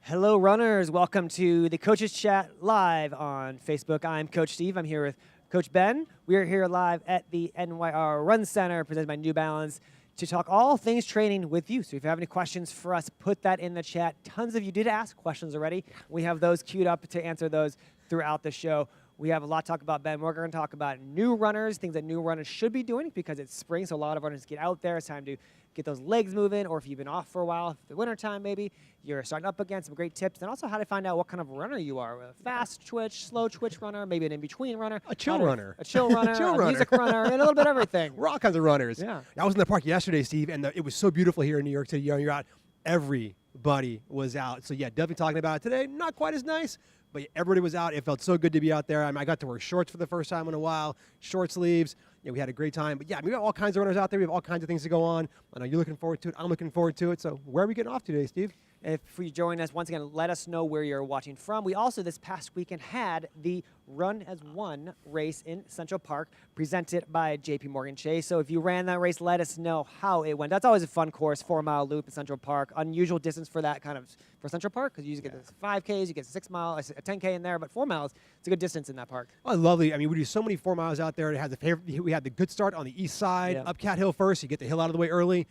Hello, runners. Welcome to the Coaches Chat live on Facebook. I'm Coach Steve. I'm here with Coach Ben. We are here live at the NYRR Run Center presented by New Balance to talk all things training with you. So if you have any questions for us, put that in the chat. Tons of you did ask questions already. We have those queued up to answer those throughout the show. We have a lot to talk about, Ben. We're going to talk about new runners, things that new runners should be doing because it's spring, so a lot of runners get out there. It's time to get those legs moving, or if you've been off for a while, if the wintertime maybe, you're starting up again, some great tips, and also how to find out what kind of runner you are. A fast twitch, slow twitch runner, maybe an in-between runner. A chill runner. A chill runner, a music runner, and a little bit of everything. We're all kinds of runners. Yeah. I was in the park yesterday, Steve, and it was so beautiful here in New York City. You're out. Everybody was out. So, yeah, definitely talking about it today. Not quite as nice, but everybody was out. It felt so good to be out there. I got to wear shorts for the first time in a while, short sleeves. Yeah, we had a great time. But, yeah, we have all kinds of runners out there. We have all kinds of things to go on. I know you're looking forward to it. I'm looking forward to it. So where are we getting off today, Steve? If you join us, once again, let us know where you're watching from. We also, this past weekend, had the Run as One race in Central Park presented by JP Morgan Chase. So if you ran that race, let us know how it went. That's always a fun course, 4-mile loop in Central Park. Unusual distance for that kind of, for Central Park, because you usually get the 5Ks, you get 6 mile, a 10K in there, but 4 miles, it's a good distance in that park. Oh, lovely. I mean, we do so many 4 miles out there. It has we had the good start on the east side, up Cat Hill first. You get the hill out of the way early.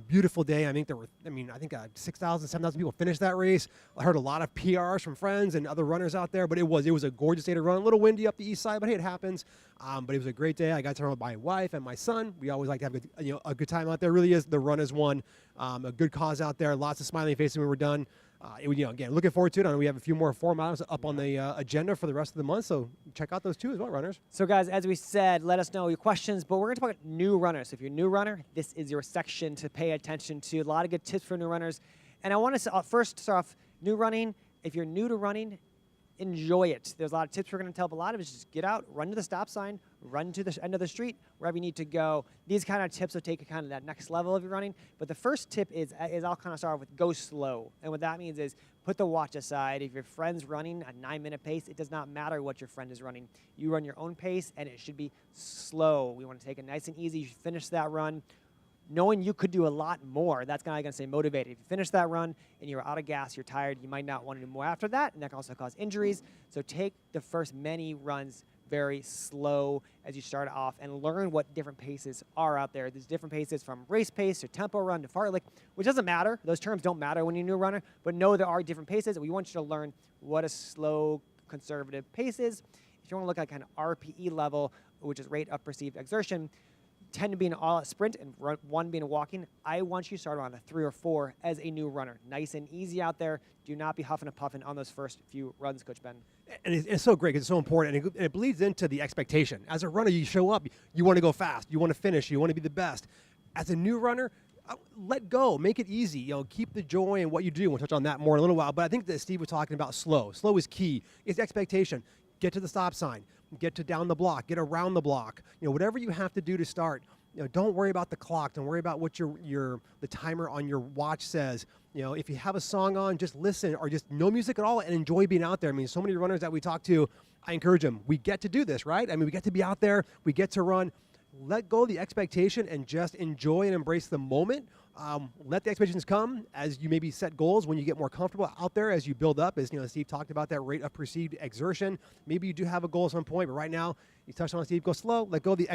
Beautiful day. I think 6,000, 7,000 people finished that race. I heard a lot of PRs from friends and other runners out there, but it was a gorgeous day to run. A little windy up the east side, but hey, it happens. But it was a great day. I got to run with my wife and my son. We always like to have a good time out there. It really is the Run as One, a good cause out there. Lots of smiling faces when we're done. Again, looking forward to it. I know we have a few more 4 miles up on the agenda for the rest of the month, so check out those too as well, runners. So, guys, as we said, let us know your questions, but we're going to talk about new runners. So if you're a new runner, this is your section to pay attention to. A lot of good tips for new runners. And I want to first start off, new running. If you're new to running, enjoy it. There's a lot of tips we're going to tell, but a lot of it is just get out, run to the stop sign, run to the end of the street, wherever you need to go. These kind of tips will take you kind of that next level of your running. But the first tip is I'll kind of start off with go slow. And what that means is put the watch aside. If your friend's running a 9-minute pace, it does not matter what your friend is running. You run your own pace, and it should be slow. We want to take it nice and easy. You finish that run knowing you could do a lot more. That's going to stay motivated. If you finish that run and you're out of gas, you're tired, you might not want to do more after that, and that can also cause injuries. So take the first many runs very slow as you start off and learn what different paces are out there. There's different paces from race pace to tempo run to fartlek, which doesn't matter. Those terms don't matter when you're a new runner, but know there are different paces, and we want you to learn what a slow, conservative pace is. If you want to look at kind of RPE level, which is rate of perceived exertion, 10 to be an all-out sprint and 1 being a walking, I want you to start on a 3 or 4 as a new runner. Nice and easy out there. Do not be huffing and puffing on those first few runs, Coach Ben. And it's so great because it's so important, and it bleeds into the expectation. As a runner, you show up, you want to go fast, you want to finish, you want to be the best. As a new runner, let go, make it easy. Keep the joy in what you do. We'll touch on that more in a little while, but I think that Steve was talking about slow. Slow is key. It's expectation. Get to the stop sign. Get to down the block. Get around the block. Whatever you have to do to start. Don't worry about the clock. Don't worry about what the timer on your watch says. If you have a song on, just listen, or just no music at all and enjoy being out there. I mean, so many runners that we talk to, I encourage them. We get to do this, right? I mean, we get to be out there. We get to run. Let go of the expectation and just enjoy and embrace the moment. Let the expectations come as you maybe set goals when you get more comfortable out there as you build up. As Steve talked about that rate of perceived exertion. Maybe you do have a goal at some point, but right now you touched on it, Steve. Go slow. Let go of the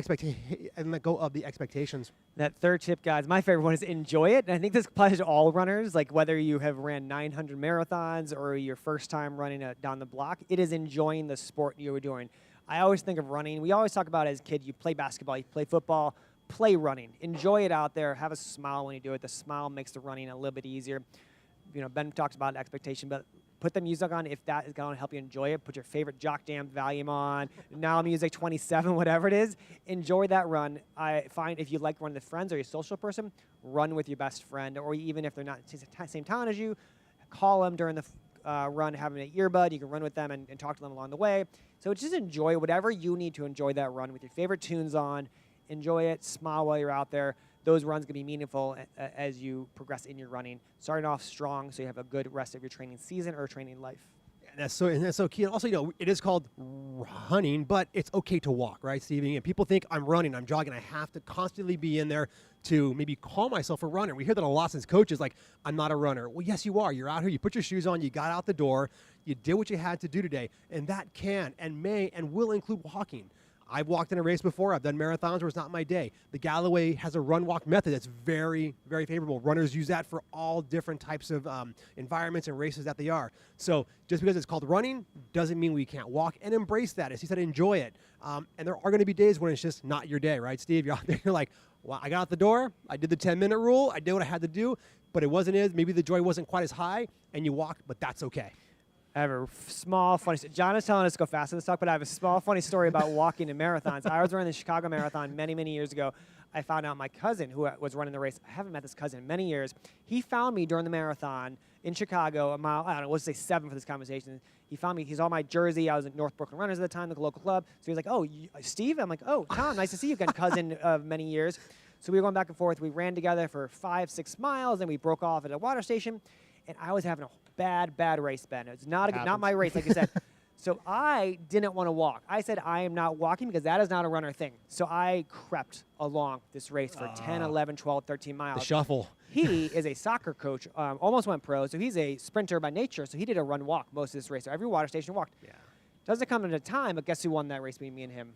expectations. That third tip, guys, my favorite one is enjoy it. And I think this applies to all runners, like whether you have ran 900 marathons or your first time running down the block. It is enjoying the sport you were doing. I always think of running. We always talk about as a kid, you play basketball, you play football, play running. Enjoy it out there. Have a smile when you do it. The smile makes the running a little bit easier. Ben talks about expectation, but put the music on if that is going to help you enjoy it. Put your favorite Jock Jam volume on. Now Music 27, whatever it is. Enjoy that run. I find if you like running with friends or you're a social person, run with your best friend, or even if they're not the same town as you, call them during the run, have an earbud. You can run with them and talk to them along the way. So just enjoy whatever you need to enjoy that run with your favorite tunes on. Enjoy it. Smile while you're out there. Those runs can be meaningful as you progress in your running. Starting off strong so you have a good rest of your training season or training life. And that's so key. And also, it is called running, but it's okay to walk, right, Stevie? And people think I'm running, I'm jogging. I have to constantly be in there to maybe call myself a runner. We hear that a lot since coaches, like, I'm not a runner. Well, yes, you are. You're out here. You put your shoes on. You got out the door. You did what you had to do today. And that can and may and will include walking. I've walked in a race before. I've done marathons where it's not my day. The Galloway has a run-walk method that's very, very favorable. Runners use that for all different types of environments and races that they are. So just because it's called running doesn't mean we can't walk, and embrace that. As he said, enjoy it. And there are going to be days when it's just not your day, right, Steve? You're out there, you're like, well, I got out the door. I did the 10-minute rule. I did what I had to do, but it wasn't it. Maybe the joy wasn't quite as high, and you walked, but that's okay. I have a small, funny. John is telling us to go fast in this talk, but I have a small, funny story about walking in marathons. I was running the Chicago Marathon many, many years ago. I found out my cousin, who was running the race, I haven't met this cousin in many years. He found me during the marathon in Chicago, a mile, I don't know, let's say 7 for this conversation. He found me, he's on my jersey. I was at North Brooklyn Runners at the time, the local club. So he was like, oh, Steve? I'm like, oh, Tom, nice to see you again, cousin of many years. So we were going back and forth. We ran together for 5, 6 miles, and we broke off at a water station. And I was having a bad race, Ben. It's not not my race, like you said. So I didn't want to walk. I said I am not walking because that is not a runner thing. So I crept along this race for 10, 11, 12, 13 miles. The shuffle. He is a soccer coach, almost went pro, so he's a sprinter by nature. So he did a run-walk most of this race. So every water station walked. Yeah. Doesn't come at a time, but guess who won that race between me and him?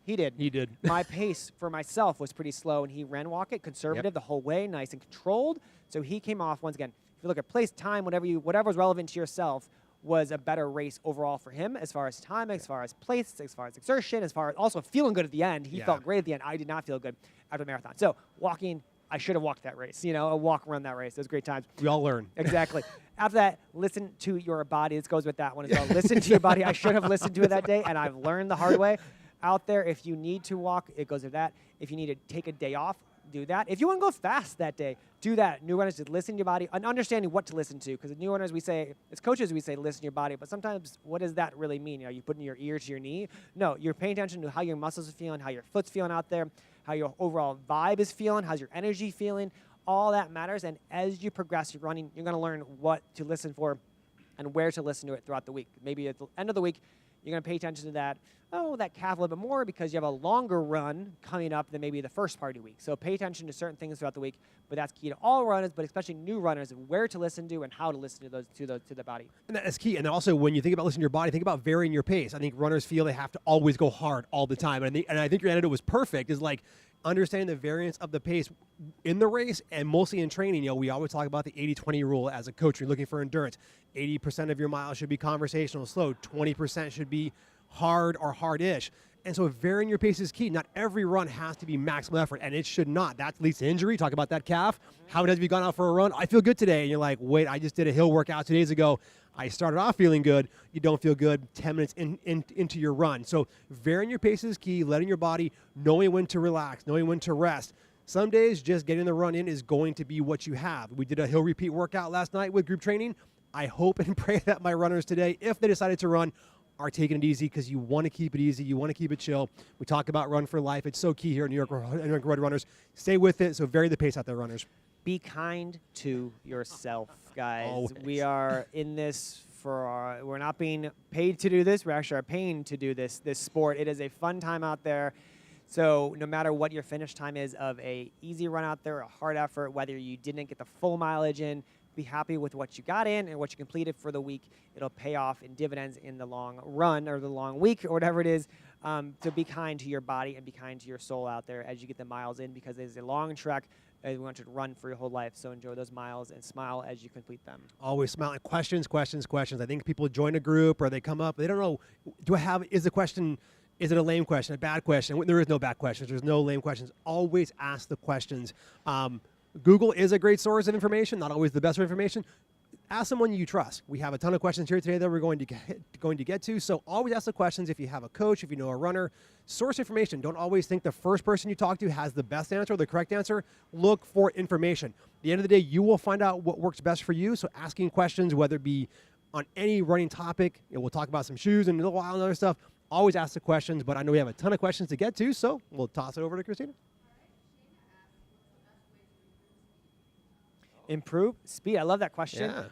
He did. He did. My pace for myself was pretty slow, and he ran walk it, conservative the whole way, nice and controlled. So he came off, once again, if you look at place, time, whatever was relevant to yourself was a better race overall for him as far as time, as far as place, as far as exertion, as far as also feeling good at the end. He felt great at the end. I did not feel good after the marathon. So walking, I should have walked that race, a walk around that race. It was great times. We all learn. Exactly. After that, listen to your body. This goes with that one as well. Listen to your body. I should have listened to it that day, and I've learned the hard way. Out there, if you need to walk, it goes with that. If you need to take a day off, do that. If you want to go fast that day, do that. New runners, just listen to your body and understanding what to listen to. Because as new runners, we say, as coaches, we say listen to your body. But sometimes, what does that really mean? Are you putting your ear to your knee? No, you're paying attention to how your muscles are feeling, how your foot's feeling out there, how your overall vibe is feeling, how's your energy feeling. All that matters. And as you progress your running, you're going to learn what to listen for and where to listen to it throughout the week. Maybe at the end of the week, you're going to pay attention to that calf a little bit more because you have a longer run coming up than maybe the first part of the week. So pay attention to certain things throughout the week, but that's key to all runners, but especially new runners, of where to listen to and how to listen to the body. And that's key. And also, when you think about listening to your body, think about varying your pace. I think runners feel they have to always go hard all the time. And I think your antidote was perfect, is like understanding the variance of the pace in the race and mostly in training. We always talk about the 80-20 rule as a coach. You're looking for endurance. 80% of your miles should be conversational, slow. 20% should be hard or hard-ish. And so varying your pace is key. Not every run has to be maximal effort, and it should not. That leads to injury. Talk about that calf. How many times have you gone out for a run? I feel good today. And you're like, wait, I just did a hill workout 2 days ago. I started off feeling good. You don't feel good 10 minutes into your run. So varying your pace is key, letting your body, knowing when to relax, knowing when to rest. Some days, just getting the run in is going to be what you have. We did a hill repeat workout last night with group training. I hope and pray that my runners today, if they decided to run, are taking it easy, because you want to keep it easy. You want to keep it chill. We talk about Run for Life. It's so key here at New York Road Runners. Stay with it. So vary the pace out there, runners. Be kind to yourself, guys. Always. We are in this we're not being paid to do this. We actually are paying to do this sport. It is a fun time out there. So no matter what your finish time is of a easy run out there, a hard effort, whether you didn't get the full mileage in, be happy with what you got in and what you completed for the week. It'll pay off in dividends in the long run or the long week or whatever it is. So be kind to your body and be kind to your soul out there as you get the miles in, because it is a long trek. We want you to run for your whole life. So enjoy those miles and smile as you complete them. Always smiling. Questions. I think people join a group or they come up. They don't know, is it a lame question, a bad question? There is no bad questions. There's no lame questions. Always ask the questions. Google is a great source of information, not always the best information. Ask someone you trust. We have a ton of questions here today that we're going to get to. So always ask the questions. If you have a coach, if you know a runner, source information. Don't always think the first person you talk to has the best answer or the correct answer. Look for information. At the end of the day, you will find out what works best for you. So asking questions, whether it be on any running topic, we'll talk about some shoes in a little while and other stuff. Always ask the questions, but I know we have a ton of questions to get to, so we'll toss it over to Christina. Improve speed. I love that question. Yeah.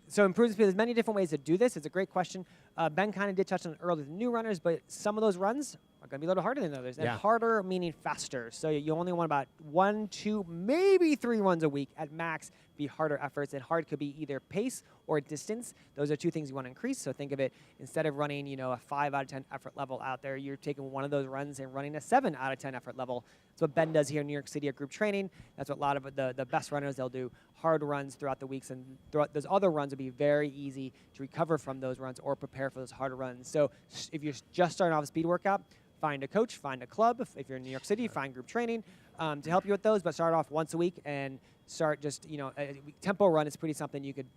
So improving speed, there's many different ways to do this. It's a great question. Ben kind of did touch on it earlier with new runners, but some of those runs are going to be a little harder than others. And harder meaning faster. So you only want about 1, 2, maybe 3 runs a week at max be harder efforts. And hard could be either pace or distance. Those are 2 things you want to increase. So think of it, instead of running a 5 out of 10 effort level out there, you're taking one of those runs and running a 7 out of 10 effort level. That's what Ben does here in New York City at group training. That's what a lot of the best runners, they'll do hard runs throughout the weeks, and throughout those other runs will be very easy to recover from those runs or prepare for those harder runs. So if you're just starting off a speed workout, find a coach, find a club. If you're in New York City, find group training to help you with those, but start off once a week and start just, a tempo run is pretty something you could,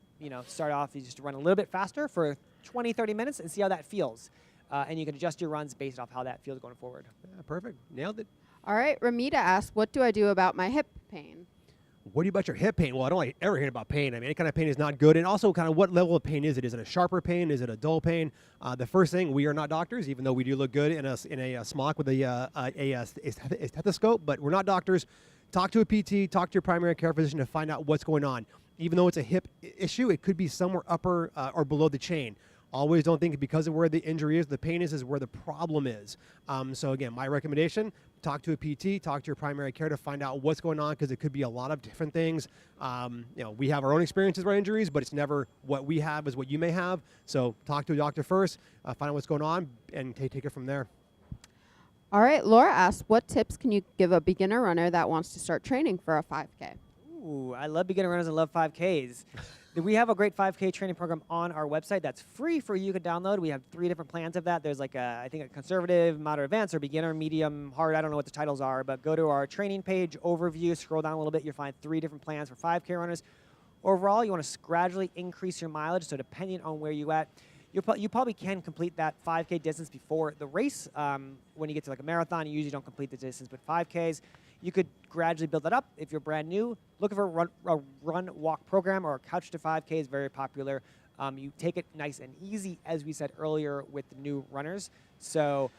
start off, you just run a little bit faster for 20, 30 minutes and see how that feels. And you can adjust your runs based off how that feels going forward. Yeah, perfect. Nailed it. All right, Ramita asks, what do I do about my hip pain? What do you about your hip pain? Well, I don't ever hear about pain. I mean, any kind of pain is not good. And also, kind of what level of pain is it? Is it a sharper pain? Is it a dull pain? The first thing, we are not doctors, even though we do look good in a smock with a stethoscope, but we're not doctors. Talk to a PT, talk to your primary care physician to find out what's going on. Even though it's a hip issue, it could be somewhere upper or below the chain. Always don't think because of where the injury is, the pain is where the problem is. So again, my recommendation, talk to a PT, talk to your primary care to find out what's going on, because it could be a lot of different things. We have our own experiences with our injuries, but it's never what we have is what you may have. So talk to a doctor first, find out what's going on, and take it from there. All right, Laura asks, what tips can you give a beginner runner that wants to start training for a 5K? Ooh, I love beginner runners and love 5Ks. We have a great 5K training program on our website that's free for you to download. We have 3 different plans of that. There's I think a conservative, moderate, advanced, or beginner, medium, hard. I don't know what the titles are, but go to our training page, overview, scroll down a little bit. You'll find 3 different plans for 5K runners. Overall, you want to gradually increase your mileage. So depending on where you're at, you probably can complete that 5K distance before the race. When you get to a marathon, you usually don't complete the distance, but 5Ks, you could gradually build that up. If you're brand new, look for a run-walk program, or a couch to 5K is very popular. You take it nice and easy, as we said earlier, with the new runners. So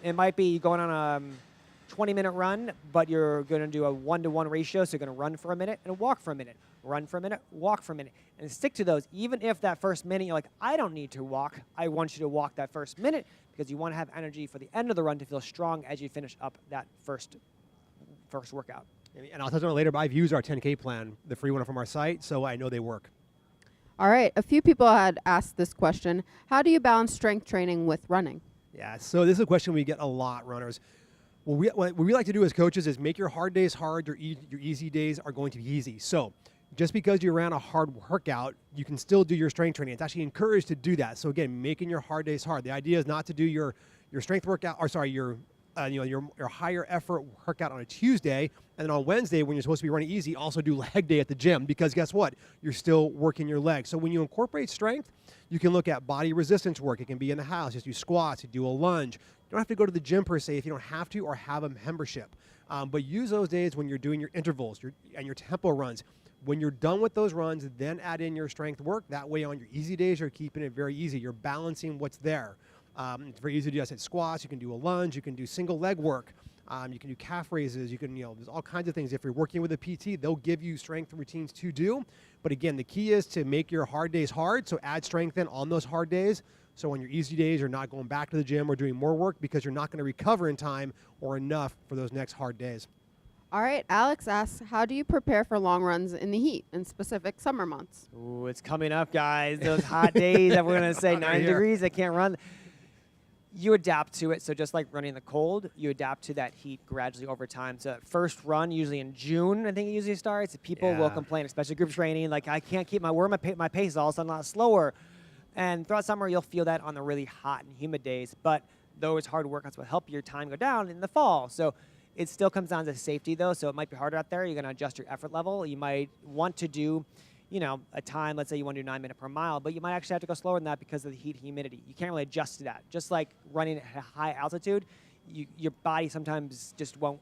it might be going on a 20-minute run, but you're going to do a 1-to-1 ratio, so you're going to run for a minute and walk for a minute. Run for a minute, walk for a minute, and stick to those. Even if that first minute you're like, I don't need to walk, I want you to walk that first minute, because you want to have energy for the end of the run to feel strong as you finish up that first workout. And I'll touch on it later, but I've used our 10K plan, the free one from our site, so I know they work. All right, a few people had asked this question. How do you balance strength training with running? Yeah, so this is a question we get a lot, runners. What we like to do as coaches is make your hard days hard, your easy days are going to be easy. So just because you ran a hard workout, you can still do your strength training. It's actually encouraged to do that. So again, making your hard days hard. The idea is not to do your strength workout, or sorry, your higher effort workout on a Tuesday, and then on Wednesday, when you're supposed to be running easy, also do leg day at the gym, because guess what? You're still working your legs. So when you incorporate strength, you can look at body resistance work. It can be in the house. Just do squats, you do a lunge. You don't have to go to the gym per se if you don't have to, or have a membership. But use those days when you're doing your intervals and your tempo runs. When you're done with those runs, then add in your strength work. That way on your easy days, you're keeping it very easy. You're balancing what's there. It's very easy to do. I said squats. You can do a lunge. You can do single leg work. You can do calf raises. You can, there's all kinds of things. If you're working with a PT, they'll give you strength routines to do. But again, the key is to make your hard days hard. So add strength in on those hard days. So on your easy days, you're not going back to the gym or doing more work, because you're not going to recover in time or enough for those next hard days. All right, Alex asks, how do you prepare for long runs in the heat, in specific summer months? Ooh, it's coming up, guys. Those hot days that we're going to say 9 degrees, they can't run. You adapt to it. So just like running in the cold, you adapt to that heat gradually over time. So that first run, usually in June, I think it usually starts. People will complain, especially group training, like, I can't keep my pace is all of a sudden a lot slower. And throughout summer, you'll feel that on the really hot and humid days. But those hard workouts will help your time go down in the fall. So it still comes down to safety, though. So it might be harder out there. You're going to adjust your effort level. You might want to do, a time. Let's say you want to do 9 minutes per mile, but you might actually have to go slower than that because of the heat and humidity. You can't really adjust to that. Just like running at a high altitude, your body sometimes just won't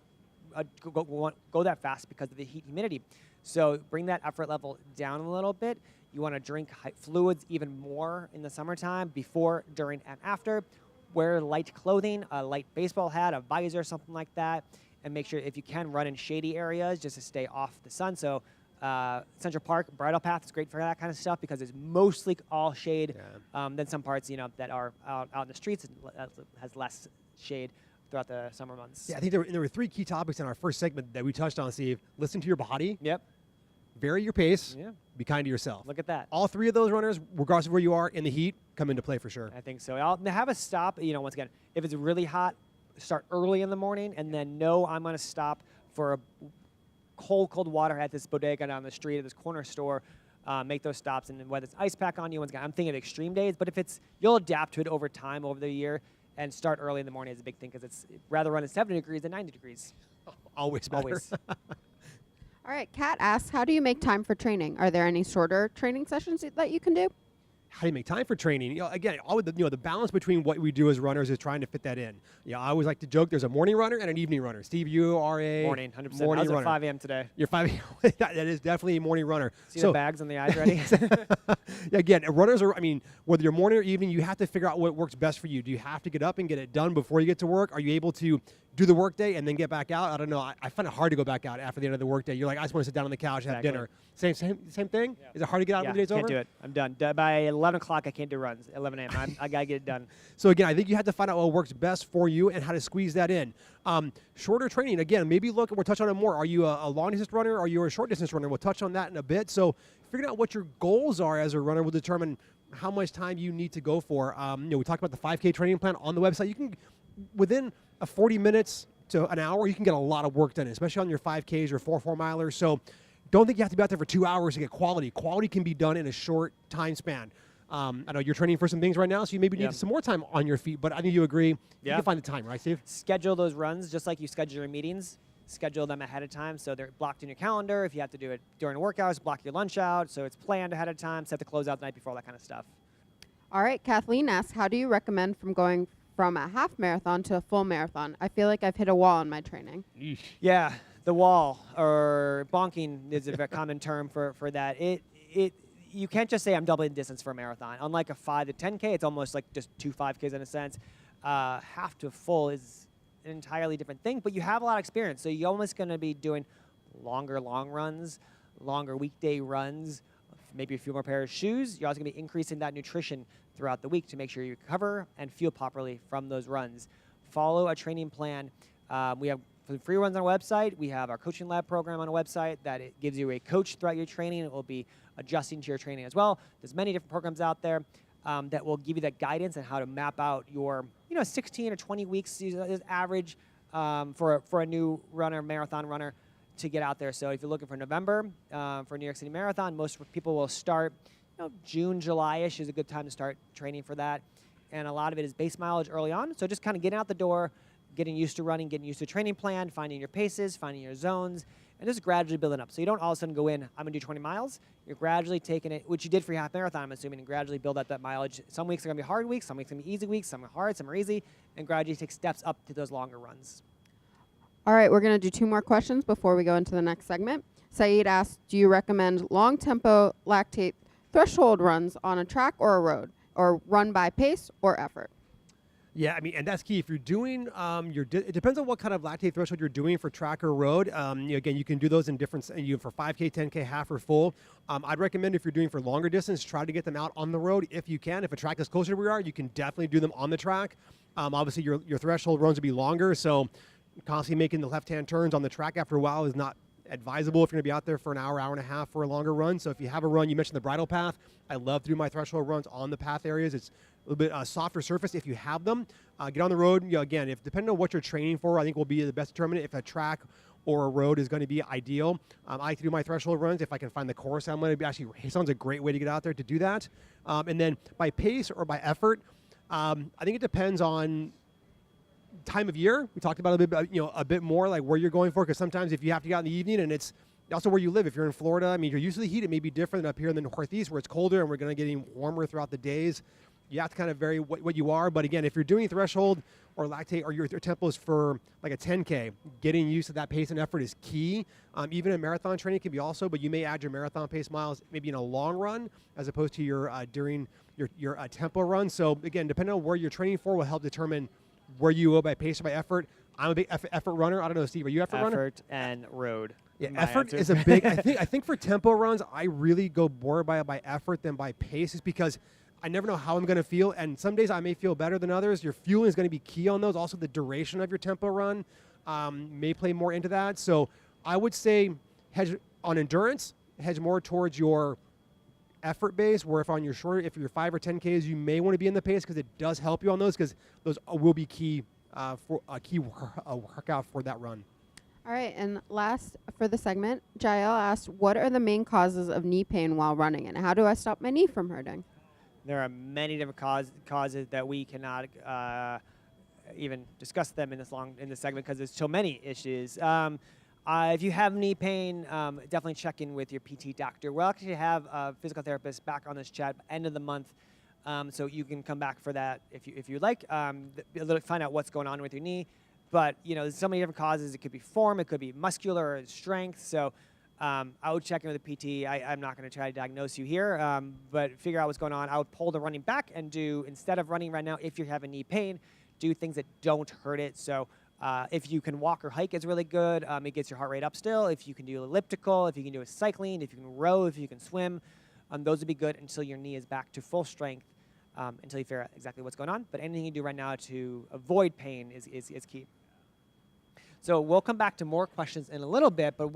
go that fast because of the heat and humidity. So bring that effort level down a little bit. You want to drink fluids even more in the summertime, before, during, and after. Wear light clothing, a light baseball hat, a visor, something like that. And make sure, if you can, run in shady areas just to stay off the sun. So Central Park, Bridle Path is great for that kind of stuff because it's mostly all shade. Than some parts, that are out in the streets and has less shade throughout the summer months. Yeah, I think there were 3 key topics in our first segment that we touched on, Steve. Listen to your body. Yep. Vary your pace. Yeah. Be kind to yourself. Look at that. All 3 of those runners, regardless of where you are in the heat, come into play for sure. I think so. I'll have a stop. Once again, if it's really hot, start early in the morning, and then I'm going to stop for a cold water at this bodega down the street, at this corner store. Make those stops, and then whether it's ice pack on you, once again, I'm thinking of extreme days, but if you'll adapt to it over time, over the year, and start early in the morning is a big thing because it's rather run at 70 degrees than 90 degrees. Always better. Always. All right, Kat asks, how do you make time for training? Are there any shorter training sessions that you can do? How do you make time for training? Again, always the balance between what we do as runners is trying to fit that in. I always like to joke there's a morning runner and an evening runner. Steve, you are a morning, 100%. Morning I was runner. at 5 a.m. today. You're 5 a.m. That is definitely a morning runner. See the bags on the eyes ready? Again, runners are, whether you're morning or evening, you have to figure out what works best for you. Do you have to get up and get it done before you get to work? Are you able to do the workday and then get back out? I don't know. I find it hard to go back out after the end of the workday. You're like, I just want to sit down on the couch and have dinner. Same thing? Yeah. Is it hard to get out when the day's over? Can't do it. I'm done. By 11 o'clock, I can't do runs. 11 a.m. I got to get it done. So again, I think you have to find out what works best for you and how to squeeze that in. Shorter training, again, maybe we'll touch on it more. Are you a long distance runner? Are you a short distance runner? We'll touch on that in a bit. So figuring out what your goals are as a runner will determine how much time you need to go for. We talked about the 5K training plan on the website. You can, within 40 minutes to an hour, you can get a lot of work done, especially on your 5Ks or 4-milers. So don't think you have to be out there for 2 hours to get quality. Quality can be done in a short time span. I know you're training for some things right now, so you maybe need some more time on your feet, but I think you agree. You can find the time, right, Steve? Schedule those runs just like you schedule your meetings. Schedule them ahead of time so they're blocked in your calendar. If you have to do it during work hours, block your lunch out so it's planned ahead of time. Set the close out the night before, all that kind of stuff. All right, Kathleen asks, how do you recommend going from a half marathon to a full marathon? I feel like I've hit a wall in my training. Yeesh. Yeah, the wall or bonking is a very common term for that. You can't just say I'm doubling distance for a marathon. Unlike a 5 to 10K, it's almost like just 2 5Ks in a sense. Half to full is an entirely different thing, but you have a lot of experience. So you're almost going to be doing longer long runs, longer weekday runs, maybe a few more pairs of shoes. You're also going to be increasing that nutrition throughout the week to make sure you recover and feel properly from those runs. Follow a training plan. We have free runs on our website. We have our coaching lab program on our website that it gives you a coach throughout your training. It will be adjusting to your training as well. There's many different programs out there that will give you that guidance on how to map out your 16 or 20 weeks is average for a new runner, marathon runner, to get out there. So if you're looking for November for New York City Marathon, most people will start June, July-ish is a good time to start training for that. And a lot of it is base mileage early on. So just kind of getting out the door, getting used to running, getting used to training plan, finding your paces, finding your zones, and just gradually building up. So you don't all of a sudden go in, I'm going to do 20 miles. You're gradually taking it, which you did for your half marathon, I'm assuming, and gradually build up that mileage. Some weeks are going to be hard weeks, some weeks are going to be easy weeks, some are hard, some are easy, and gradually take steps up to those longer runs. All right, we're going to do 2 more questions before we go into the next segment. Saeed asks, do you recommend long tempo lactate threshold runs on a track or a road, or run by pace or effort? Yeah, and that's key. If you're doing it depends on what kind of lactate threshold you're doing for track or road. Again, you can do those in different, for 5K, 10K, half or full. I'd recommend if you're doing for longer distance, try to get them out on the road if you can. If a track is closer to where you are, you can definitely do them on the track. Obviously, your threshold runs will be longer, so constantly making the left-hand turns on the track after a while is not advisable if you're going to be out there for an hour, hour and a half for a longer run. So if you have a run, you mentioned the bridle path. I love to do my threshold runs on the path areas. It's a little bit softer surface if you have them. Get on the road. Again, if depending on what you're training for, I think will be the best determinant if a track or a road is going to be ideal. I like to do my threshold runs if I can find the course I'm going to be. Actually, Hayeson's a great way to get out there to do that. And then by pace or by effort, I think it depends on time of year. We talked about a bit more like where you're going for, because sometimes if you have to get out in the evening, and it's also where you live. If you're in Florida, you're used to the heat. It may be different than up here in the Northeast where it's colder and we're going to get warmer throughout the days. You have to kind of vary what you are. But again, if you're doing threshold or lactate or your tempo is for like a 10K, getting used to that pace and effort is key. Even in marathon training can be also, but you may add your marathon pace miles maybe in a long run as opposed to your during your tempo run. So again, depending on where you're training for will help determine where you go by pace or by effort. I'm a big effort runner. I don't know, Steve, are you effort runner? Effort and road. Yeah, My effort answer. is a big. I think for tempo runs, I really go more by effort than by pace, just because I never know how I'm going to feel, and some days I may feel better than others. Your fueling is going to be key on those. Also, the duration of your tempo run may play more into that. So I would say hedge on endurance, hedge more towards your effort base. Where if on your shorter, if you're 5 or 10Ks, you may want to be in the pace because it does help you on those, because those will be key for a key workout for that run. All right, and last for the segment, Jael asked, what are the main causes of knee pain while running, and how do I stop my knee from hurting? There are many different causes that we cannot even discuss them in this segment because there's so many issues. If you have knee pain, definitely check in with your PT doctor. We'll actually have a physical therapist back on this chat end of the month, so you can come back for that if you like. Find out what's going on with your knee. But there's so many different causes. It could be form, it could be muscular or strength. So I would check in with a PT. I'm not going to try to diagnose you here, but figure out what's going on. I would pull the running back and do, instead of running right now, if you're having knee pain, do things that don't hurt it. So if you can walk or hike, it's really good. It gets your heart rate up still. If you can do elliptical, if you can do a cycling, if you can row, if you can swim, those would be good until your knee is back to full strength, until you figure out exactly what's going on. But anything you do right now to avoid pain is key. So we'll come back to more questions in a little bit, but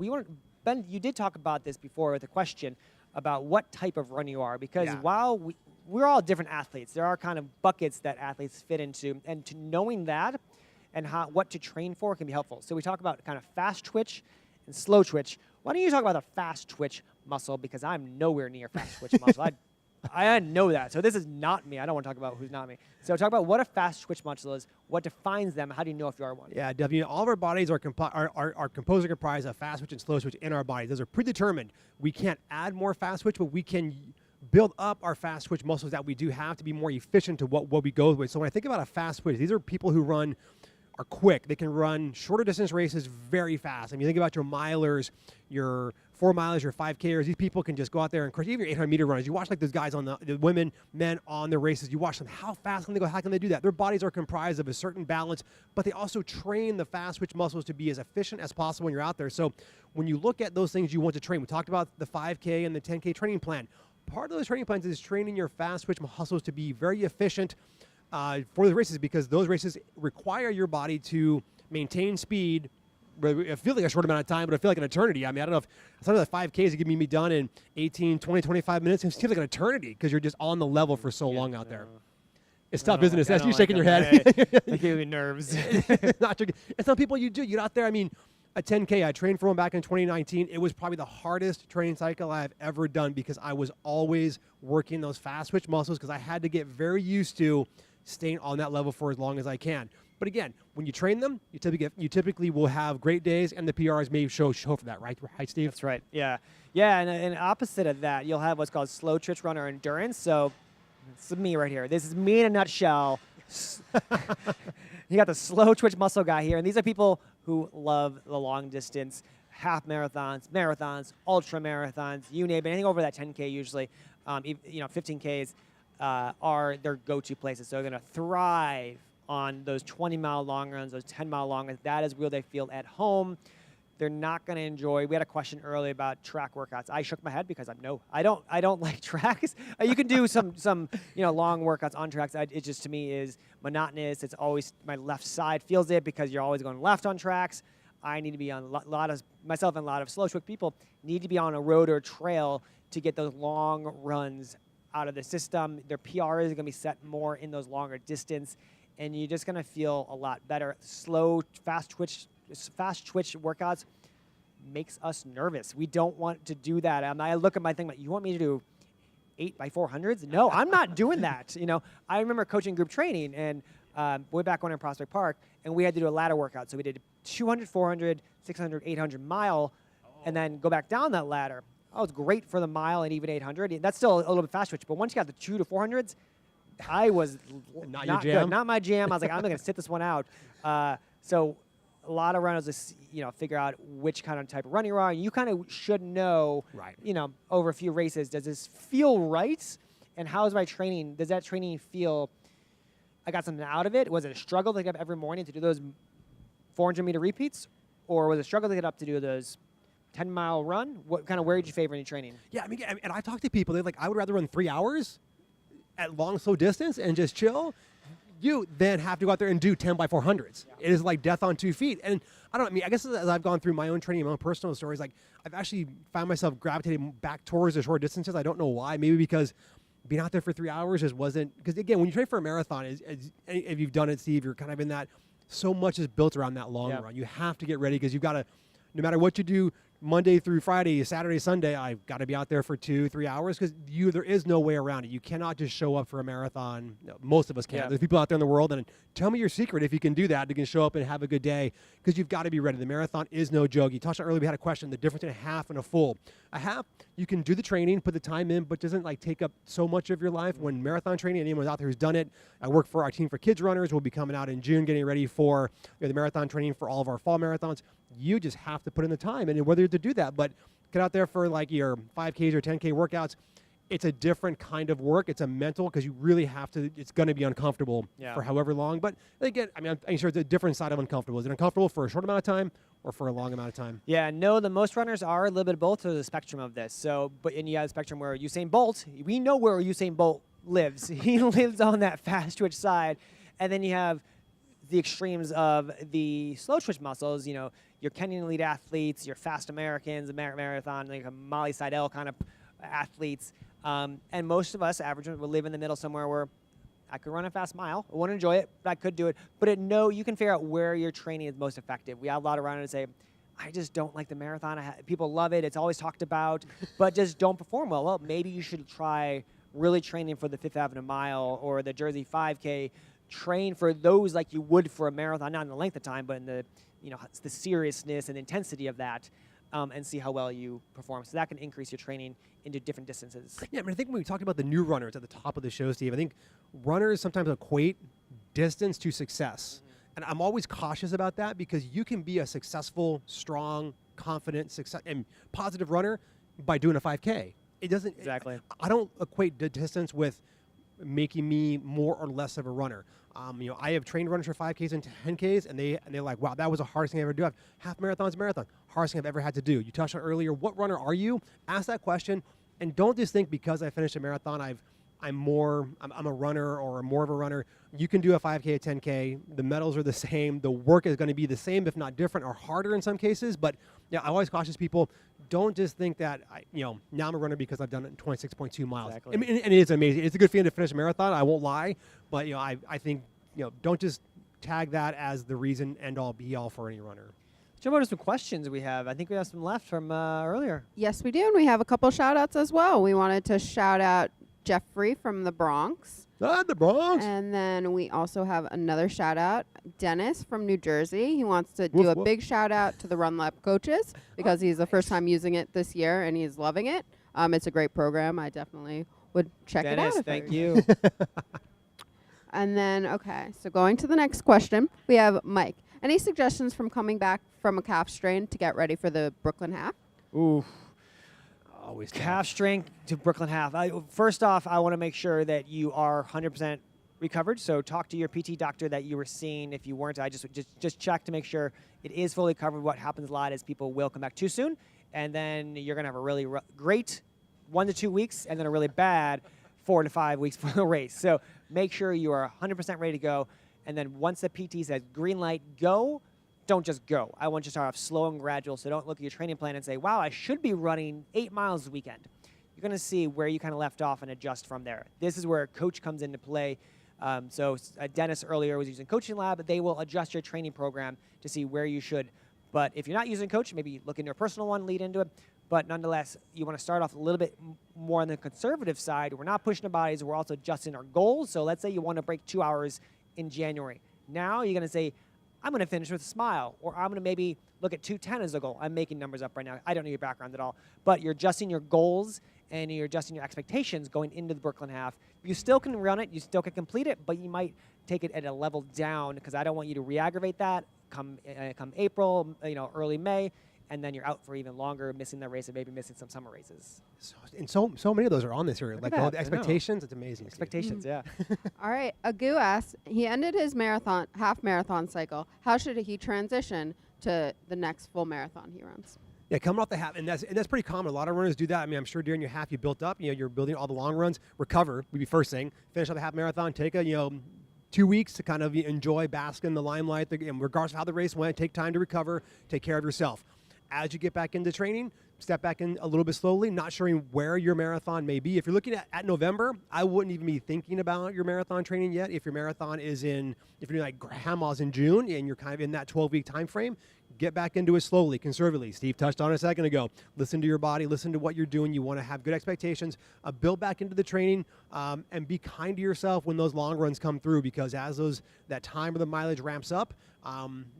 Ben, you did talk about this before with a question about what type of runner you are, because while we're all different athletes, there are kind of buckets that athletes fit into, and to knowing that and what to train for can be helpful. So we talk about kind of fast twitch and slow twitch. Why don't you talk about the fast twitch muscle, because I'm nowhere near fast twitch muscle. I know that. So this is not me. I don't want to talk about who's not me. So talk about what a fast twitch muscle is, what defines them, how do you know if you are one? Yeah, definitely. All of our bodies are composed or comprised of fast twitch and slow twitch in our bodies. Those are predetermined. We can't add more fast twitch, but we can build up our fast twitch muscles that we do have to be more efficient to what we go with. So when I think about a fast twitch, these are people who are quick. They can run shorter distance races very fast. I mean, you think about your milers, your 4 milers, your 5Kers. These people can just go out there and crush. Even your 800-meter runners. You watch like those guys on the women, men on the races. You watch them. How fast can they go? How can they do that? Their bodies are comprised of a certain balance, but they also train the fast twitch muscles to be as efficient as possible when you're out there. So when you look at those things you want to train, we talked about the 5K and the 10K training plan. Part of those training plans is training your fast twitch muscles to be very efficient for the races, because those races require your body to maintain speed. It feels like a short amount of time, but I feel like an eternity. I mean, I don't know if some of the 5Ks are going to be done in 18, 20, 25 minutes. It seems like an eternity because you're just on the level for so long out there. It's tough, isn't it? That's you shaking your head. Like your nerves. And some people you get out there. I mean, a 10K, I trained for one back in 2019. It was probably the hardest training cycle I've ever done because I was always working those fast twitch muscles because I had to get very used to staying on that level for as long as I can. But again, when you train them, you typically will have great days, and the PRs may show for that, right? Right, Steve? That's right. Yeah. Yeah, and opposite of that, you'll have what's called slow twitch runner endurance. So this is me right here. This is me in a nutshell. You got the slow twitch muscle guy here, and these are people who love the long distance, half marathons, ultra marathons, you name it, anything over that 10K usually, 15Ks are their go-to places. So they're going to thrive on those 20-mile long runs, those 10-mile long runs. That is where they feel at home. They're not going to enjoy. We had a question earlier about track workouts. I shook my head because I don't like tracks. You can do some long workouts on tracks. It just to me is monotonous. It's always my left side feels it because you're always going left on tracks. I need to be on myself and a lot of slow twitch people need to be on a road or trail to get those long runs out of the system. Their PR is going to be set more in those longer distance, and you're just going to feel a lot better. Fast twitch workouts makes us nervous. We don't want to do that. I look at my thing, like, you want me to do 8x400s? No, I'm not doing that. I remember coaching group training, and way back when in Prospect Park, and we had to do a ladder workout. So we did 200, 400, 600, 800 mile, and then go back down that ladder. Oh, it's great for the mile and even 800. That's still a little bit fast twitch, but once you got the 2 to 400s, I was not your jam. Good. Not my jam. I was like, I'm going to sit this one out. So a lot of runners just, figure out which kind of type of runner you are. And you kind of should know, right. Over a few races, does this feel right? And how is my training? Does that training feel I got something out of it? Was it a struggle to get up every morning to do those 400-meter repeats, or was it struggle to get up to do those 10-mile run? What kind of, where did you favor in your training? Yeah, I mean, and I've talked to people, they're like, I would rather run 3 hours at long, slow distance and just chill. You then have to go out there and do 10 by 400s. Yeah. It is like death on 2 feet. And I guess as I've gone through my own training, my own personal stories, like I've actually found myself gravitating back towards the short distances. I don't know why. Maybe because being out there for 3 hours just wasn't, because again, when you train for a marathon, if you've done it, Steve, you're kind of in that, so much is built around that long run. You have to get ready because you've got to, no matter what you do, Monday through Friday, Saturday, Sunday, I've got to be out there for 2-3 hours because there is no way around it. You cannot just show up for a marathon. No, most of us can't. Yeah. There's people out there in the world, and tell me your secret if you can do that. You can show up and have a good day because you've got to be ready. The marathon is no joke. You touched on earlier, we had a question, the difference between a half and a full. A half, you can do the training, put the time in, but doesn't like take up so much of your life. When marathon training, anyone out there who's done it, I work for our team for kids runners. We'll be coming out in June, getting ready for the marathon training for all of our fall marathons. You just have to put in the time and whether to do that. But get out there for like your 5Ks or 10K workouts. It's a different kind of work. It's a mental, because you really have to, it's going to be uncomfortable for however long. But again, I mean, I'm sure it's a different side of uncomfortable. Is it uncomfortable for a short amount of time or for a long amount of time? Yeah, no, the most runners are a little bit of both to the spectrum of this. So, and you have a spectrum where Usain Bolt, we know where Usain Bolt lives. He lives on that fast twitch side. And then you have the extremes of the slow twitch muscles, you know, your Kenyan elite athletes, your fast Americans, the marathon, like a Molly Seidel kind of athletes. And most of us, average, will live in the middle somewhere where I could run a fast mile. I won't enjoy it, but I could do it. But you can figure out where your training is most effective. We have a lot of runners say, I just don't like the marathon. People love it. It's always talked about, but just don't perform well. Well, maybe you should try really training for the Fifth Avenue Mile or the Jersey 5K. Train for those like you would for a marathon, not in the length of time, but in the, the seriousness and intensity of that, and see how well you perform. So that can increase your training into different distances. Yeah, I mean, I think when we talked about the new runners at the top of the show, Steve, I think runners sometimes equate distance to success. And I'm always cautious about that because you can be a successful, strong, confident, and positive runner by doing a 5K. It doesn't. Exactly. I don't equate the distance with making me more or less of a runner. I have trained runners for 5Ks and 10Ks, and they're like, wow, that was the hardest thing I ever do. Half marathon's a marathon, hardest thing I've ever had to do. You touched on earlier, what runner are you? Ask that question, and don't just think because I finished a marathon, I'm a runner or more of a runner. You can do a 5K, a 10K. The medals are the same. The work is going to be the same, if not different, or harder in some cases. But yeah, I always caution people, don't just think that, now I'm a runner because I've done it in 26.2 miles. Exactly. I mean, and it is amazing. It's a good feeling to finish a marathon. I won't lie. But, I think, don't just tag that as the reason, end all, be all for any runner. Jump over to some questions we have. I think we have some left from earlier. Yes, we do. And we have a couple shout outs as well. We wanted to shout out Jeffrey from the Bronx. The Bronx. And then we also have another shout out, Dennis from New Jersey. He wants to do a big shout out to the Run Lab coaches because he's the first time using it this year and he's loving it. It's a great program. I definitely would check it out. Dennis, thank you. And then, okay, so going to the next question, we have Mike. Any suggestions from coming back from a calf strain to get ready for the Brooklyn Half? Ooh. Always calf strain to Brooklyn Half. First off, I want to make sure that you are 100% recovered. So talk to your PT doctor that you were seeing. If you weren't, I just check to make sure it is fully covered. What happens a lot is people will come back too soon, and then you're going to have a really great 1 to 2 weeks, and then a really bad 4 to 5 weeks for the race. So make sure you are 100% ready to go. And then once the PT says green light, go, don't just go. I want you to start off slow and gradual. So don't look at your training plan and say, wow, I should be running 8 miles this weekend. You're going to see where you kind of left off and adjust from there. This is where a coach comes into play. So Dennis earlier was using Coaching Lab. They will adjust your training program to see where you should. But if you're not using coach, maybe look into a personal one, lead into it. But nonetheless, you want to start off a little bit more on the conservative side. We're not pushing the bodies. We're also adjusting our goals. So let's say you want to break 2 hours in January. Now you're going to say, I'm going to finish with a smile, or I'm going to maybe look at 2:10 as a goal. I'm making numbers up right now. I don't know your background at all. But you're adjusting your goals and you're adjusting your expectations going into the Brooklyn Half. You still can run it. You still can complete it, but you might take it at a level down because I don't want you to re-aggravate that come April, early May, and then you're out for even longer, missing the race and maybe missing some summer races. So many of those are on this here. Look Like at all that, the I know. expectations, it's amazing. Steve. Expectations, yeah. All right. Agu asks, he ended his half marathon cycle. How should he transition to the next full marathon he runs? Yeah, coming off the half, and that's pretty common. A lot of runners do that. I mean, I'm sure during your half you built up. You're building all the long runs. Recover would be first thing. Finish up the half marathon. Take a 2 weeks to kind of enjoy, bask in the limelight. And regardless of how the race went, take time to recover. Take care of yourself. As you get back into training, step back in a little bit slowly, not sure where your marathon may be. If you're looking at November, I wouldn't even be thinking about your marathon training yet. If your marathon if you're doing like grandma's in June and you're kind of in that 12-week time frame, get back into it slowly, conservatively. Steve touched on it a second ago. Listen to your body, listen to what you're doing. You want to have good expectations, build back into the training, and be kind to yourself when those long runs come through, because as that time of the mileage ramps up,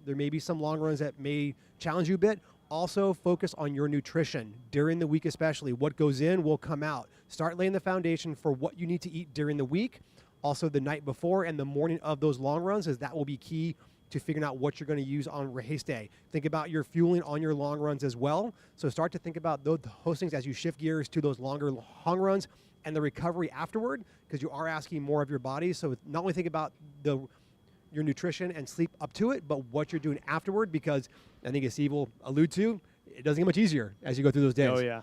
there may be some long runs that may challenge you a bit. Also, focus on your nutrition during the week, especially. What goes in will come out. Start laying the foundation for what you need to eat during the week. Also, the night before and the morning of those long runs, as that will be key to figuring out what you're going to use on race day. Think about your fueling on your long runs as well. So start to think about those things as you shift gears to those longer long runs and the recovery afterward, because you are asking more of your body. So not only think about your nutrition and sleep up to it, but what you're doing afterward, because I think as Steve will allude to, it doesn't get much easier as you go through those days. Oh, yeah.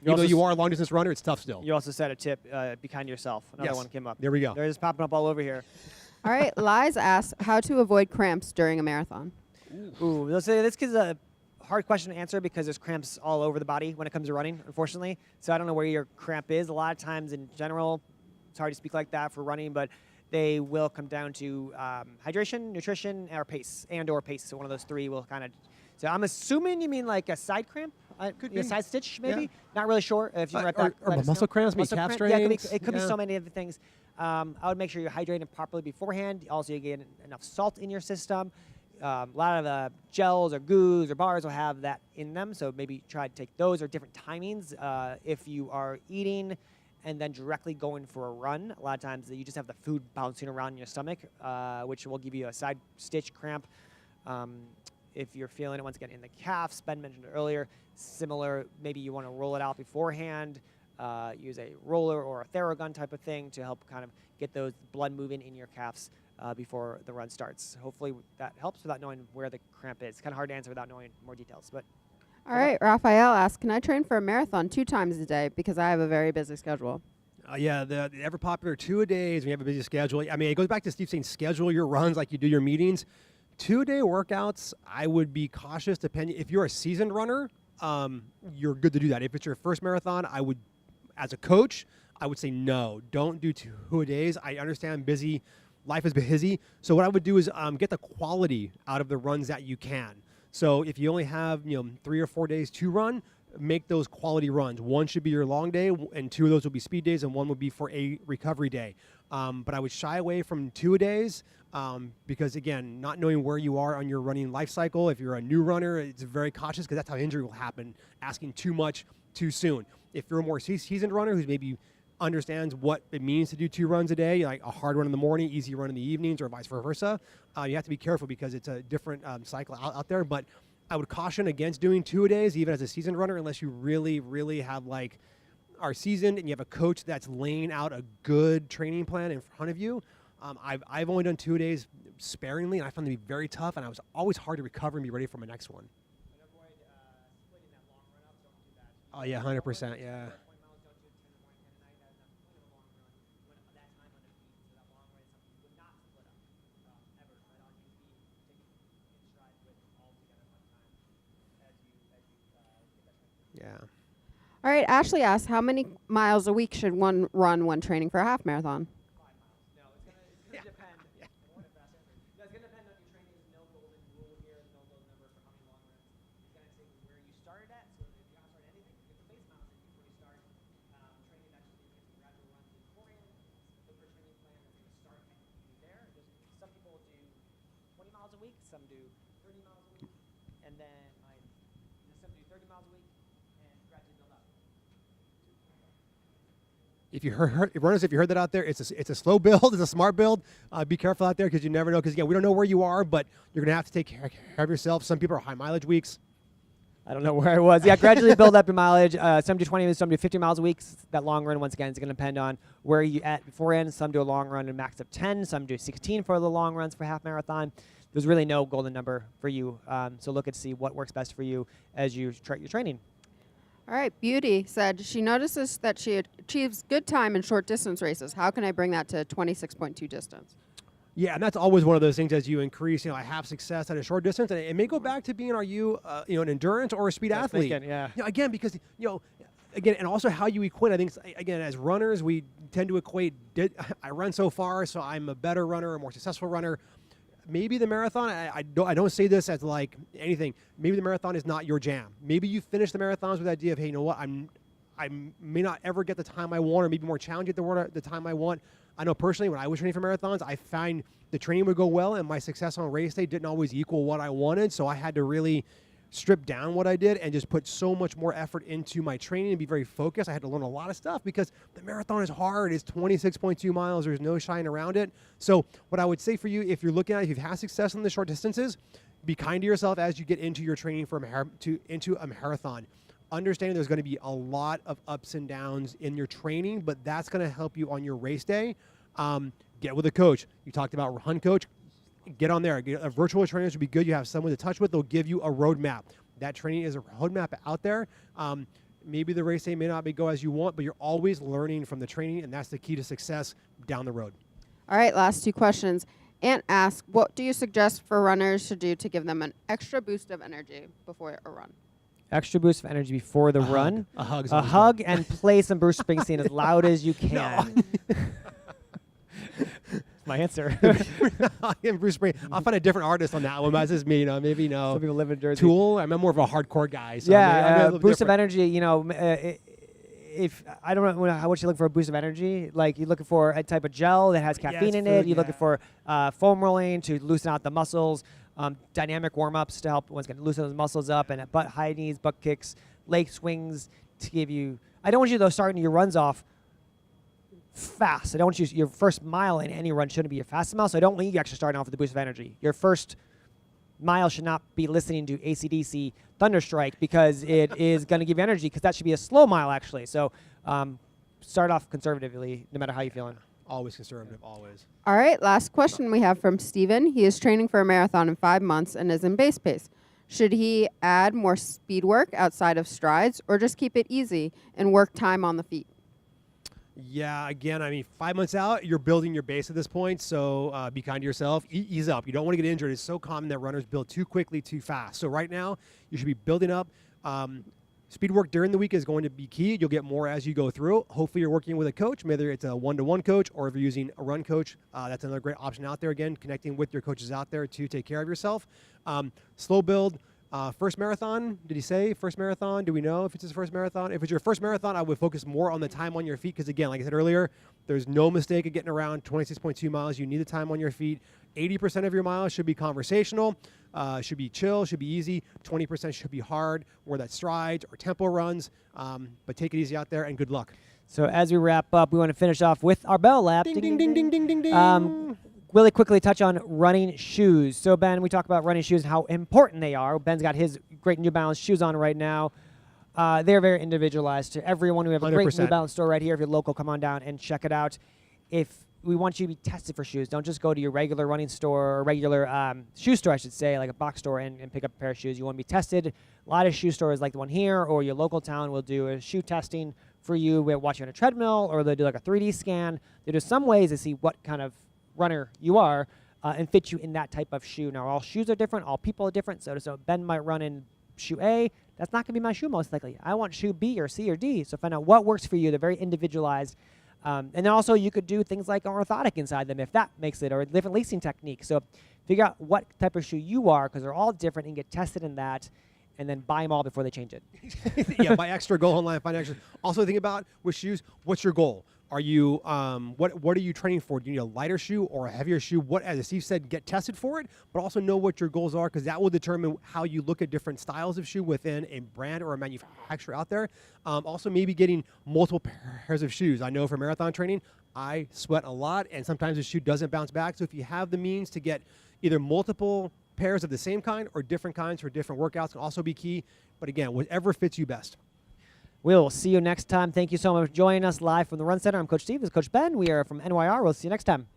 Even though you are a long distance runner, it's tough still. You also said a tip, be kind to yourself. Another Yes. one came up. There we go. They're just popping up all over here. All right. Liz asks, how to avoid cramps during a marathon. Ooh, this is a hard question to answer because there's cramps all over the body when it comes to running, unfortunately. So I don't know where your cramp is. A lot of times in general, it's hard to speak like that for running, but they will come down to hydration, nutrition, or pace, So one of those three will kind of. So I'm assuming you mean like a side cramp, Could a be. side stitch, maybe. Yeah. Not really sure. If you read that, or let us muscle know. cramps, maybe Muscle calf cramp, yeah, strains. it could be Yeah. so many other things. I would make sure you're hydrated properly beforehand. Also, you get enough salt in your system. A lot of the gels or goos or bars will have that in them, so maybe try to take those or different timings. If you are eating and then directly going for a run, a lot of times you just have the food bouncing around in your stomach, which will give you a side stitch cramp. If you're feeling it, once again, in the calves, Ben mentioned it earlier, similar, maybe you want to roll it out beforehand, use a roller or a Theragun type of thing to help kind of get those blood moving in your calves before the run starts. Hopefully that helps without knowing where the cramp is. It's kind of hard to answer without knowing more details. But All right. Raphael asks, can I train for a marathon 2 times a day because I have a very busy schedule? Yeah, the ever popular 2-a-days when you have a busy schedule. I mean, it goes back to Steve saying schedule your runs like you do your meetings. 2-a-day workouts, I would be cautious. Depending if you're a seasoned runner, you're good to do that. If it's your first marathon, I would, as a coach, I would say no. Don't do 2-a-days. I understand busy. Life is busy. So what I would do is get the quality out of the runs that you can. So if you only have 3 or 4 days to run, make those quality runs. One should be your long day, and 2 of those will be speed days, and 1 would be for a recovery day. But I would shy away from 2-a-days because, again, not knowing where you are on your running life cycle. If you're a new runner, it's very cautious because that's how injury will happen, asking too much too soon. If you're a more seasoned runner who's maybe understands what it means to do 2 runs a day, like a hard run in the morning, easy run in the evenings, or vice versa, you have to be careful because it's a different cycle out there. But I would caution against doing 2-a-days, even as a seasoned runner, unless you really, really have are seasoned and you have a coach that's laying out a good training plan in front of you. I've only done 2-a-days sparingly, and I found them to be very tough, and I was always hard to recover and be ready for my next one. And avoid splitting that long run up. Don't do that. Oh yeah, 100%, yeah. 20 miles, don't do 10 in the morning, 10 at night. That's enough. Long run when that time on the feet. So that long run is something you would not split up ever. Right on, you be taking in stride with all together one time as you get that training. Yeah. All right. Ashley asks, how many miles a week should one run when training for a half marathon? 5 miles. No, it's gonna depend. Yeah. No, it's gonna depend on your training. There's no golden rule here. There's no golden number for how many long runs. It's gonna say where you started at. So if you haven't started anything, get the base miles in before you start training. That should be get some gradual runs in beforehand. Look for a training plan that's gonna start at there. Some people do 20 miles a week. Some do 30 miles a week, and then some do 30 miles a week and gradually build up. If you heard runners, if you heard that out there, it's a slow build, it's a smart build. Be careful out there because you never know. Because again, we don't know where you are, but you're gonna have to take care of yourself. Some people are high mileage weeks. I don't know where I was. Yeah, gradually build up your mileage. Some do 20, some do 50 miles a week. That long run, once again, is going to depend on where you at beforehand. Some do a long run and max of 10. Some do 16 for the long runs for half marathon. There's really no golden number for you. So look and see what works best for you as you start your training. All right, Beauty said she notices that she achieves good time in short distance races. How can I bring that to 26.2 distance? Yeah, and that's always one of those things as you increase, I have success at a short distance, and it may go back to being, are you, an endurance or a speed athlete? Thinking, yeah. Again, because, again, and also how you equate. I think, again, as runners, we tend to equate, I run so far, so I'm a better runner, a more successful runner. Maybe the marathon, I don't say this as like anything, maybe the marathon is not your jam. Maybe you finish the marathons with the idea of, hey, you know what, I may not ever get the time I want, or maybe more challenge at the time I want. I know personally when I was training for marathons, I find the training would go well and my success on race day didn't always equal what I wanted. So I had to really strip down what I did and just put so much more effort into my training and be very focused. I had to learn a lot of stuff because the marathon is hard. It's 26.2 miles. There's no shying around it. So what I would say for you, if you're looking at it, if you've had success in the short distances, be kind to yourself as you get into your training into a marathon. Understanding there's going to be a lot of ups and downs in your training, but that's going to help you on your race day. Get with a coach. You talked about Run Coach. Get on there. Get a virtual trainer would be good. You have someone to touch with. They'll give you a roadmap. That training is a roadmap out there. Maybe the race day may not go as you want, but you're always learning from the training, and that's the key to success down the road. All right, last two questions. Ant asks, what do you suggest for runners to do to give them an extra boost of energy before a run? Extra boost of energy before the run. A hug. A hug and play some Bruce Springsteen as loud as you can. My answer. Bruce Springsteen. I'll find a different artist on that one, but this is me. Maybe no. Some people live in Jersey. Tool. I'm more of a hardcore guy. So yeah, boost boost of energy. If I don't know how much you look for a boost of energy, like you're looking for a type of gel that has caffeine in it. You're looking for foam rolling to loosen out the muscles. Dynamic warm-ups to help once again loosen those muscles up, and butt high knees, butt kicks, leg swings to give you. I don't want you though starting your runs off fast. I don't want you your first mile in any run shouldn't be your fastest mile. So I don't want you actually starting off with a boost of energy. Your first mile should not be listening to AC/DC Thunderstrike because it is going to give you energy because that should be a slow mile actually. So start off conservatively no matter how you're feeling. Always conservative, always. All right, last question we have from Steven. He is training for a marathon in 5 months and is in base pace. Should he add more speed work outside of strides or just keep it easy and work time on the feet? Yeah, again, 5 months out, you're building your base at this point, so be kind to yourself. Ease up. You don't want to get injured. It's so common that runners build too quickly, too fast. So right now, you should be building up. Speed work during the week is going to be key. You'll get more as you go through. Hopefully you're working with a coach, whether it's a one-to-one coach or if you're using a run coach. That's another great option out there. Again, connecting with your coaches out there to take care of yourself. Slow build. First marathon, did he say first marathon? Do we know if it's his first marathon? If it's your first marathon, I would focus more on the time on your feet because, again, like I said earlier, there's no mistake of getting around 26.2 miles. You need the time on your feet. 80% of your miles should be conversational, should be chill, should be easy. 20% should be hard, whether that's strides or tempo runs. But take it easy out there, and good luck. So as we wrap up, we want to finish off with our bell lap. Ding, ding, ding, ding, ding, ding, ding. Really quickly touch on running shoes. So, Ben, we talk about running shoes and how important they are. Ben's got his great New Balance shoes on right now. They're very individualized to everyone. We have a 100%. great New Balance store right here. If you're local, come on down and check it out. If we want you to be tested for shoes, don't just go to your regular running store or regular shoe store, I should say, like a box store and pick up a pair of shoes. You want to be tested. A lot of shoe stores like the one here or your local town will do a shoe testing for you. We'll watch you on a treadmill or they'll do like a 3D scan. They do some ways to see what kind of runner you are and fit you in that type of shoe. Now, all shoes are different. All people are different. So Ben might run in shoe A. That's not going to be my shoe most likely. I want shoe B or C or D. So find out what works for you. They're very individualized. And then also you could do things like orthotic inside them if that makes it, or a different lacing technique. So figure out what type of shoe you are because they're all different and get tested in that. And then buy them all before they change it. Yeah, buy extra, go online, find extra. Also think about with shoes, what's your goal? Are you, what are you training for? Do you need a lighter shoe or a heavier shoe? What, as Steve said, get tested for it, but also know what your goals are because that will determine how you look at different styles of shoe within a brand or a manufacturer out there. Also maybe getting multiple pairs of shoes. I know for marathon training, I sweat a lot and sometimes the shoe doesn't bounce back. So if you have the means to get either multiple pairs of the same kind or different kinds for different workouts can also be key. But again, whatever fits you best. We'll see you next time. Thank you so much for joining us live from the Run Center. I'm Coach Steve. This is Coach Ben. We are from NYR. We'll see you next time.